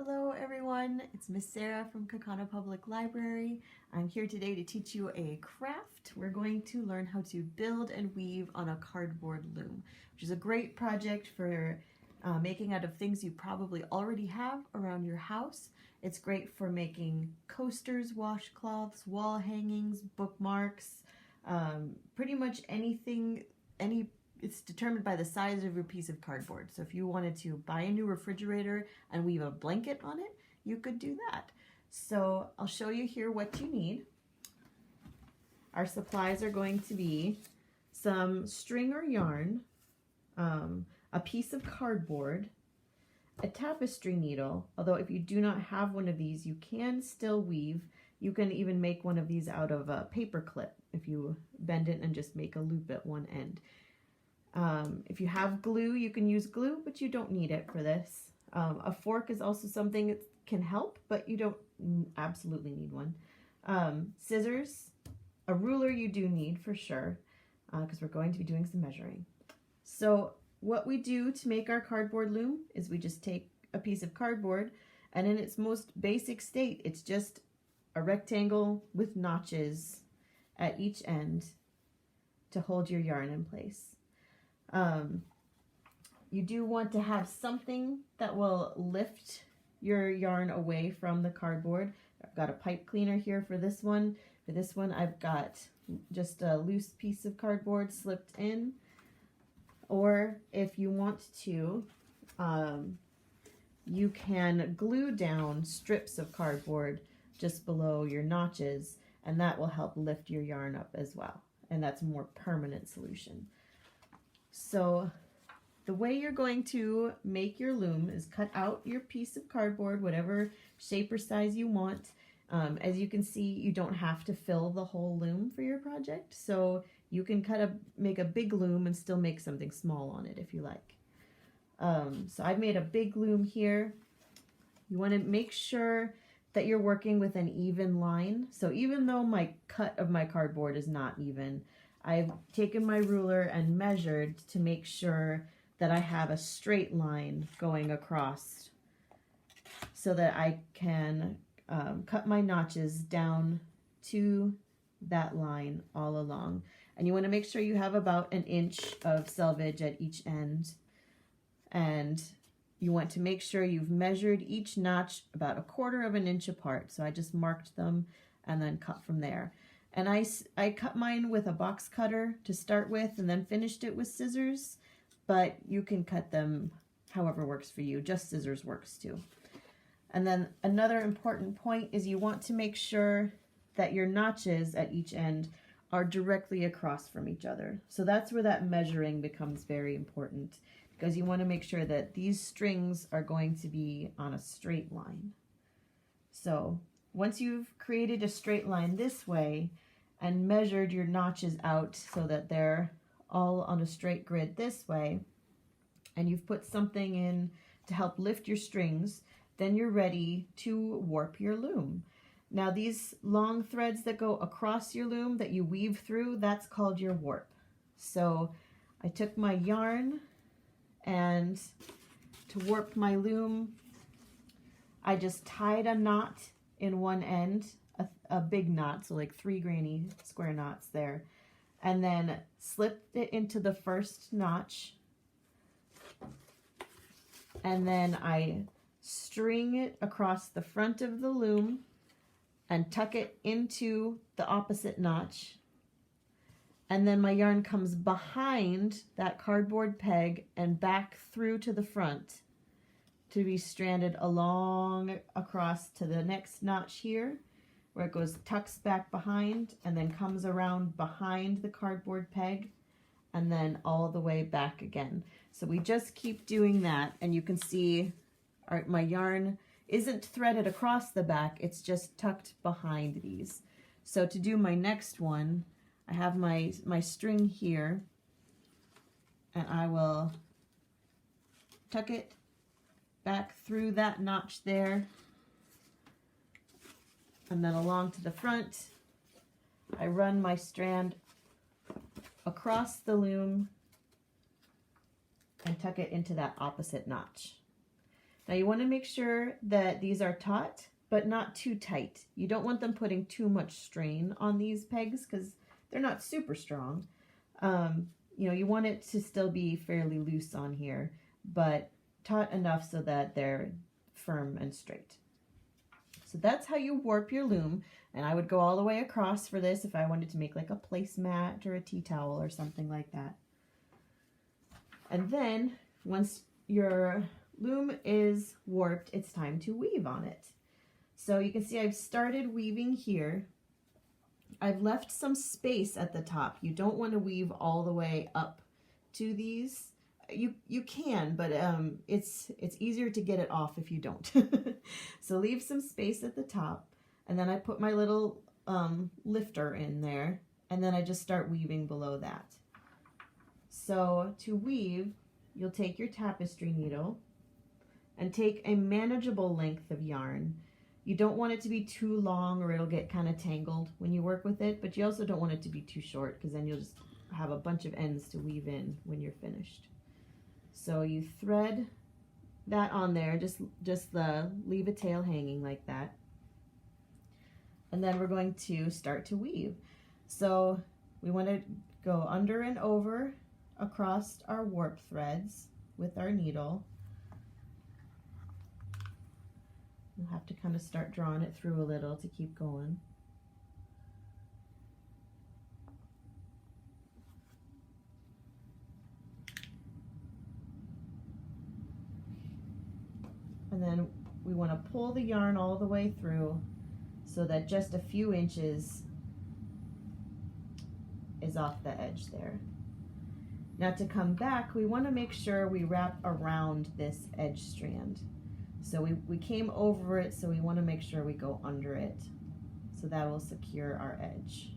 Hello everyone, it's Miss Sarah from Kaukauna Public Library. I'm here today to teach you a craft. We're going to learn how to build and weave on a cardboard loom, which is a great project for making out of things you probably already have around your house. It's great for making coasters, washcloths, wall hangings, bookmarks, pretty much anything, it's determined by the size of your piece of cardboard. So if you wanted to buy a new refrigerator and weave a blanket on it, you could do that. So I'll show you here what you need. Our supplies are going to be some string or yarn, a piece of cardboard, a tapestry needle, although if you do not have one of these, you can still weave. You can even make one of these out of a paper clip if you bend it and just make a loop at one end. If you have glue, you can use glue, but you don't need it for this. A fork is also something that can help, but you don't absolutely need one. Scissors, a ruler you do need for sure, because we're going to be doing some measuring. So what we do to make our cardboard loom is we just take a piece of cardboard, and in its most basic state, it's just a rectangle with notches at each end to hold your yarn in place. You do want to have something that will lift your yarn away from the cardboard. I've got a pipe cleaner here for this one. For this one, I've got just a loose piece of cardboard slipped in. Or if you want to, you can glue down strips of cardboard just below your notches, and that will help lift your yarn up as well. And that's a more permanent solution. So the way you're going to make your loom is cut out your piece of cardboard, whatever shape or size you want. As you can see, you don't have to fill the whole loom for your project. So you can make a big loom and still make something small on it if you like. So I've made a big loom here. You want to make sure that you're working with an even line. So even though my cut of my cardboard is not even, I've taken my ruler and measured to make sure that I have a straight line going across so that I can cut my notches down to that line all along. And you want to make sure you have about 1 inch of selvage at each end. And you want to make sure you've measured each notch about 1/4 of an inch apart. So I just marked them and then cut from there. And I cut mine with a box cutter to start with and then finished it with scissors, but you can cut them however works for you. Just scissors works too. And then another important point is you want to make sure that your notches at each end are directly across from each other. So that's where that measuring becomes very important, because you want to make sure that these strings are going to be on a straight line. So once you've created a straight line this way and measured your notches out so that they're all on a straight grid this way, and you've put something in to help lift your strings, then you're ready to warp your loom. Now these long threads that go across your loom that you weave through, that's called your warp. So I took my yarn, and to warp my loom, I just tied a knot in one end, a big knot, so like 3 granny square knots there, and then slipped it into the first notch, and then I string it across the front of the loom and tuck it into the opposite notch, and then my yarn comes behind that cardboard peg and back through to the front to be stranded along across to the next notch here, where it goes, tucks back behind, and then comes around behind the cardboard peg, and then all the way back again. So we just keep doing that, and you can see my yarn isn't threaded across the back, it's just tucked behind these. So to do my next one, I have my string here, and I will tuck it back through that notch there, and then along to the front. I run my strand across the loom and tuck it into that opposite notch. Now you want to make sure that these are taut, but not too tight. You don't want them putting too much strain on these pegs because they're not super strong. You know, you want it to still be fairly loose on here, but taut enough so that they're firm and straight. So that's how you warp your loom, and I would go all the way across for this if I wanted to make like a placemat or a tea towel or something like that. And then once your loom is warped, it's time to weave on it. So you can see I've started weaving here. I've left some space at the top. You don't want to weave all the way up to these. You can, but it's easier to get it off if you don't. So leave some space at the top, and then I put my little lifter in there, and then I just start weaving below that. So to weave, you'll take your tapestry needle and take a manageable length of yarn. You don't want it to be too long or it'll get kind of tangled when you work with it, but you also don't want it to be too short because then you'll just have a bunch of ends to weave in when you're finished. So you thread that on there, just leave a tail hanging like that. And then we're going to start to weave. So we want to go under and over across our warp threads with our needle. You'll have to kind of start drawing it through a little to keep going. And then we want to pull the yarn all the way through so that just a few inches is off the edge there. Now to come back, we want to make sure we wrap around this edge strand. So we came over it, so we want to make sure we go under it. So that will secure our edge.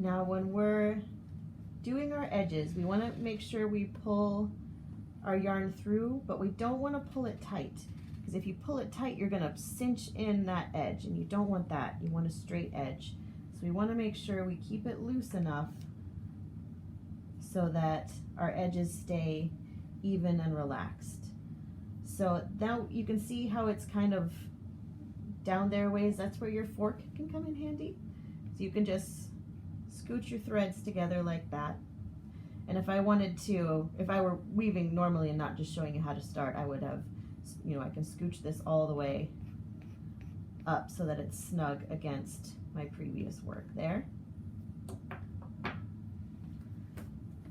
Now when we're doing our edges, we want to make sure we pull our yarn through, but we don't want to pull it tight, because if you pull it tight, you're going to cinch in that edge, and you don't want that. You want a straight edge. So we want to make sure we keep it loose enough so that our edges stay even and relaxed. So now you can see how it's kind of down there ways. That's where your fork can come in handy. So you can just scooch your threads together like that. And if I wanted to, if I were weaving normally and not just showing you how to start, I would have, you know, I can scooch this all the way up so that it's snug against my previous work there.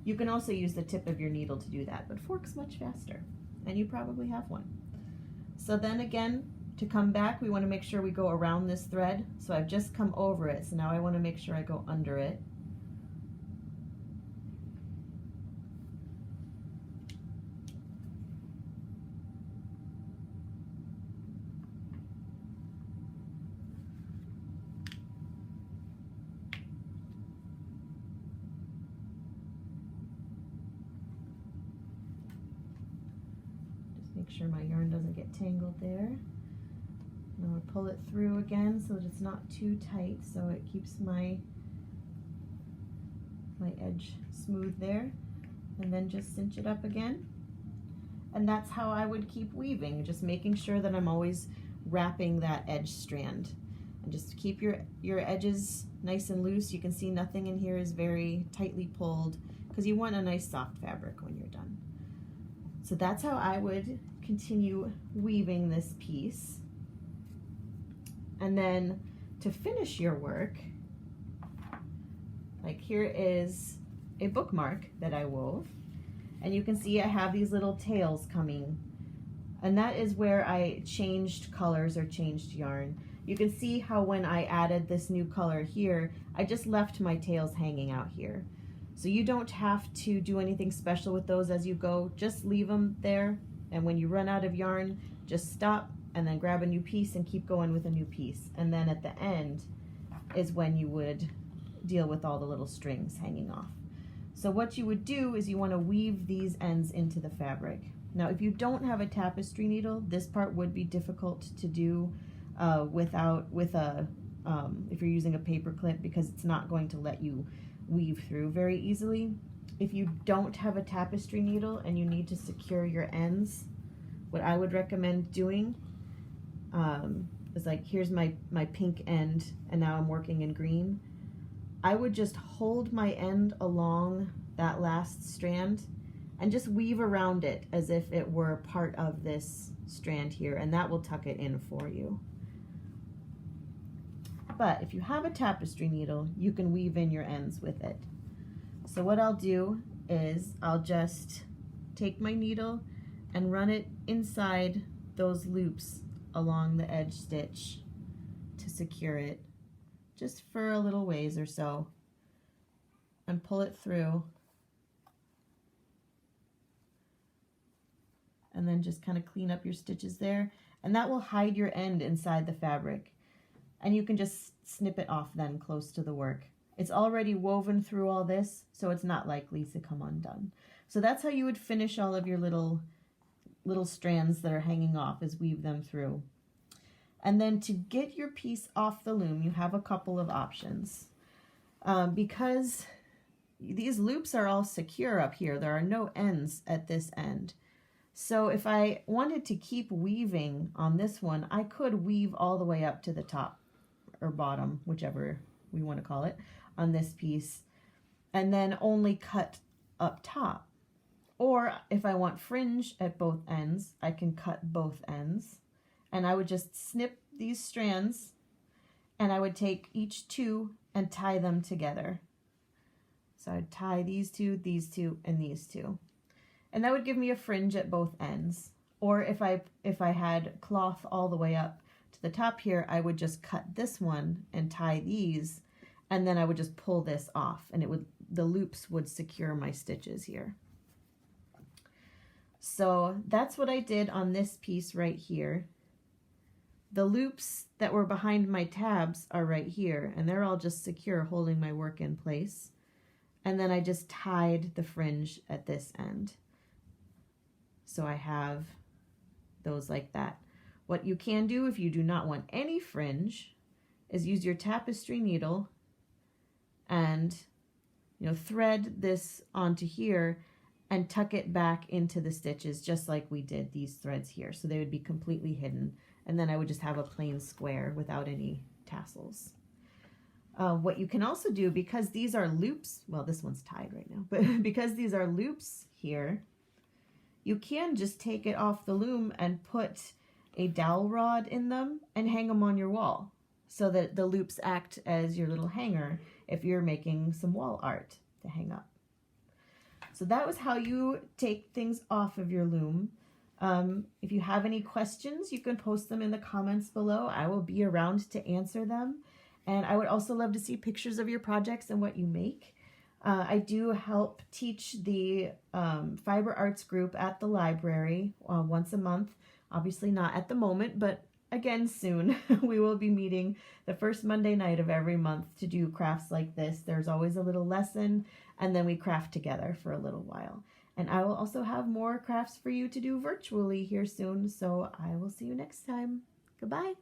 You can also use the tip of your needle to do that, but fork's much faster, and you probably have one. So then again, to come back, we want to make sure we go around this thread. So I've just come over it, so now I want to make sure I go under it. Just make sure my yarn doesn't get tangled there. Now I'll pull it through again so that it's not too tight, so it keeps my edge smooth there, and then just cinch it up again. And that's how I would keep weaving, just making sure that I'm always wrapping that edge strand. And just keep your edges nice and loose. You can see nothing in here is very tightly pulled because you want a nice soft fabric when you're done. So that's how I would continue weaving this piece. And then to finish your work, like here is a bookmark that I wove, and you can see I have these little tails coming, and that is where I changed colors or changed yarn. You can see how when I added this new color here, I just left my tails hanging out here. So you don't have to do anything special with those as you go, just leave them there, and when you run out of yarn, just stop and then grab a new piece and keep going with a new piece. And then at the end is when you would deal with all the little strings hanging off. So what you would do is you want to weave these ends into the fabric. Now if you don't have a tapestry needle, this part would be difficult to do if you're using a paper clip, because it's not going to let you weave through very easily. If you don't have a tapestry needle and you need to secure your ends, what I would recommend doing is, like, here's my pink end and now I'm working in green. I would just hold my end along that last strand and just weave around it as if it were part of this strand here, and that will tuck it in for you. But if you have a tapestry needle, you can weave in your ends with it. So what I'll do is I'll just take my needle and run it inside those loops along the edge stitch to secure it, just for a little ways or so, and pull it through, and then just kind of clean up your stitches there, and that will hide your end inside the fabric, and you can just snip it off then close to the work. It's already woven through all this, so it's not likely to come undone. So that's how you would finish all of your little strands that are hanging off, is weave them through. And then to get your piece off the loom, you have a couple of options. Because these loops are all secure up here, there are no ends at this end. So if I wanted to keep weaving on this one, I could weave all the way up to the top or bottom, whichever we want to call it, on this piece, and then only cut up top. Or if I want fringe at both ends, I can cut both ends, and I would just snip these strands, and I would take each two and tie them together. So I'd tie these two, and these two. And that would give me a fringe at both ends. Or if I had cloth all the way up to the top here, I would just cut this one and tie these, and then I would just pull this off, and the loops would secure my stitches here. So that's what I did on this piece right here. The loops that were behind my tabs are right here, and they're all just secure, holding my work in place. And then I just tied the fringe at this end. So I have those like that. What you can do if you do not want any fringe is use your tapestry needle and, thread this onto here and tuck it back into the stitches, just like we did these threads here. So they would be completely hidden. And then I would just have a plain square without any tassels. What you can also do, because these are loops, well, this one's tied right now, but because these are loops here, you can just take it off the loom and put a dowel rod in them and hang them on your wall, so that the loops act as your little hanger if you're making some wall art to hang up. So that was how you take things off of your loom. If you have any questions, you can post them in the comments below. I will be around to answer them. And I would also love to see pictures of your projects and what you make. I do help teach the fiber arts group at the library once a month. Obviously not at the moment, but again soon. We will be meeting the first Monday night of every month to do crafts like this. There's always a little lesson, and then we craft together for a little while. And I will also have more crafts for you to do virtually here soon, so I will see you next time. Goodbye.